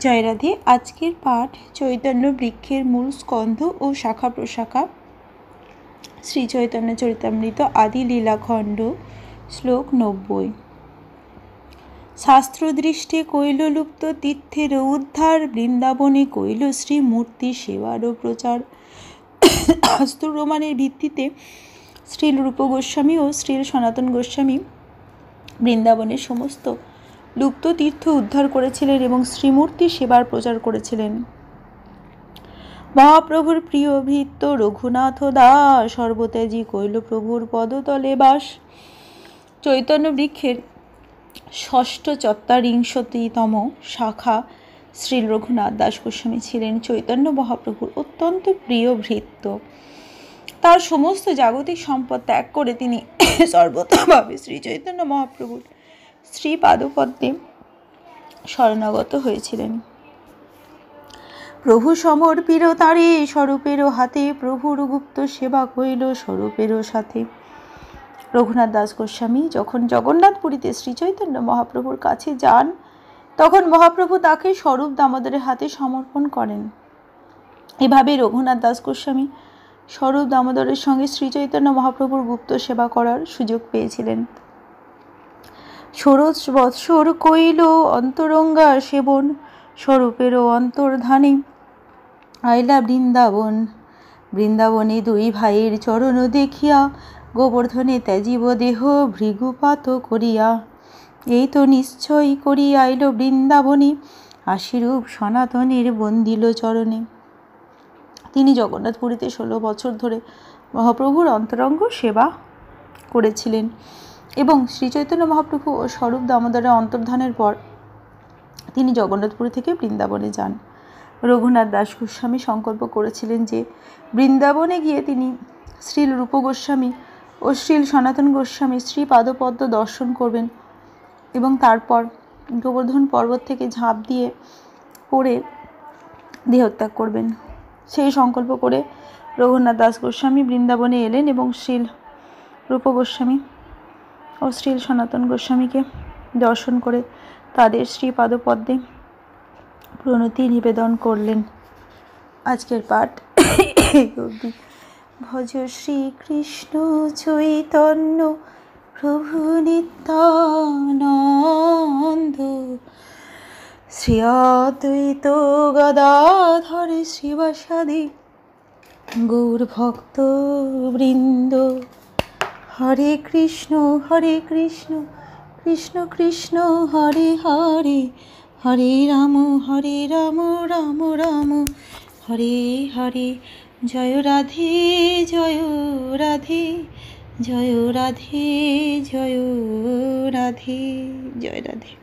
জয় রাধে। আজকের পাঠ চৈতন্য বৃক্ষের মূল স্কন্ধ ও শাখা প্রশাখা, শ্রী চৈতন্য চরিতামৃত আদি লীলাখণ্ড, শ্লোক 90। শাস্ত্রদৃষ্টে কৈল লুপ্ত তীর্থের উদ্ধার, বৃন্দাবনে কৈল শ্রীমূর্তি সেবারও প্রচার। শাস্ত্র প্রমাণের ভিত্তিতে শ্রীল রূপ গোস্বামী ও শ্রীল সনাতন গোস্বামী বৃন্দাবনের সমস্ত লুপ্ত তীর্থ উদ্ধার করেছিলেন এবং শ্রীমূর্তি সেবার প্রচার করেছিলেন। মহাপ্রভুর প্রিয় ভৃত্য রঘুনাথ দাস সর্বত্যাজি কৈল প্রভুর পদতলে বাস। চৈতন্য বৃক্ষের 643তম শাখা শ্রীল রঘুনাথ দাস গোস্বামী ছিলেন চৈতন্য মহাপ্রভুর অত্যন্ত প্রিয় ভৃত্য। তার সমস্ত জাগতিক সম্পদ ত্যাগ করে তিনি সর্বতভাবে শ্রী চৈতন্য মহাপ্রভুর শ্রী পাদপদ্মে শরণাগত হয়েছিলেন। প্রভু সমর্পিত তারে স্বরূপেরও হাতে, প্রভুর গুপ্ত সেবা কইল স্বরূপেরও সাথে। রঘুনাথ দাস গোস্বামী যখন জগন্নাথপুরীতে শ্রী চৈতন্য মহাপ্রভুর কাছে যান, তখন মহাপ্রভু তাকে স্বরূপ দামোদরের হাতে সমর্পণ করেন। এভাবে রঘুনাথ দাস গোস্বামী স্বরূপ দামোদরের সঙ্গে শ্রী চৈতন্য মহাপ্রভুর গুপ্ত সেবা করার সুযোগ পেয়েছিলেন। 16 বৎসর কইল অন্তরঙ্গা সেবন, স্বরূপেরও অন্তর্ধানে আইলা বৃন্দাবন। বৃন্দাবনে দুই ভাইয়ের চরণ দেখিয়া, গোবর্ধনে ত্যাজিব দেহ ভৃগুপাত করিয়া। এই তো নিশ্চয় করিয়া আইল বৃন্দাবনে, আশিরূপ সনাতনের বন্দিল চরণে। তিনি জগন্নাথপুরীতে 16 বছর ধরে মহাপ্রভুর অন্তরঙ্গ সেবা করেছিলেন এবং শ্রী চৈতন্য মহাপ্রভু ও স্বরূপ দামোদরের অন্তর্ধানের পর তিনি জগন্নাথপুরী থেকে বৃন্দাবনে যান। রঘুনাথ দাস গোস্বামী সংকল্প করেছিলেন যে বৃন্দাবনে গিয়ে তিনি শ্রীল রূপ গোস্বামী ও শ্রীল সনাতন গোস্বামী শ্রী পাদপদ্ম দর্শন করবেন এবং তারপর গোবর্ধন পর্বত থেকে ঝাঁপ দিয়ে পড়ে দেহত্যাগ করবেন। সেই সংকল্প করে রঘুনাথ দাস গোস্বামী বৃন্দাবনে এলেন এবং শ্রীল রূপ গোস্বামী ও শ্রীল সনাতন গোস্বামীকে দর্শন করে তাদের শ্রী পাদপদ্মে প্রণতি নিবেদন করলেন। আজকের পাঠ ভজ শ্রীকৃষ্ণ চৈতন্য প্রভু নিত্যানন্দ, শ্রী অদ্বৈত গদাধর শিবাসাদি গৌর ভক্ত বৃন্দ। হরে কৃষ্ণ কৃষ্ণ কৃষ্ণ হরে হরে, হরে রাম রাম রাম হরে হরে। জয় রাধে জয় রাধে, জয় রাধে জয় রাধে, জয় রাধে।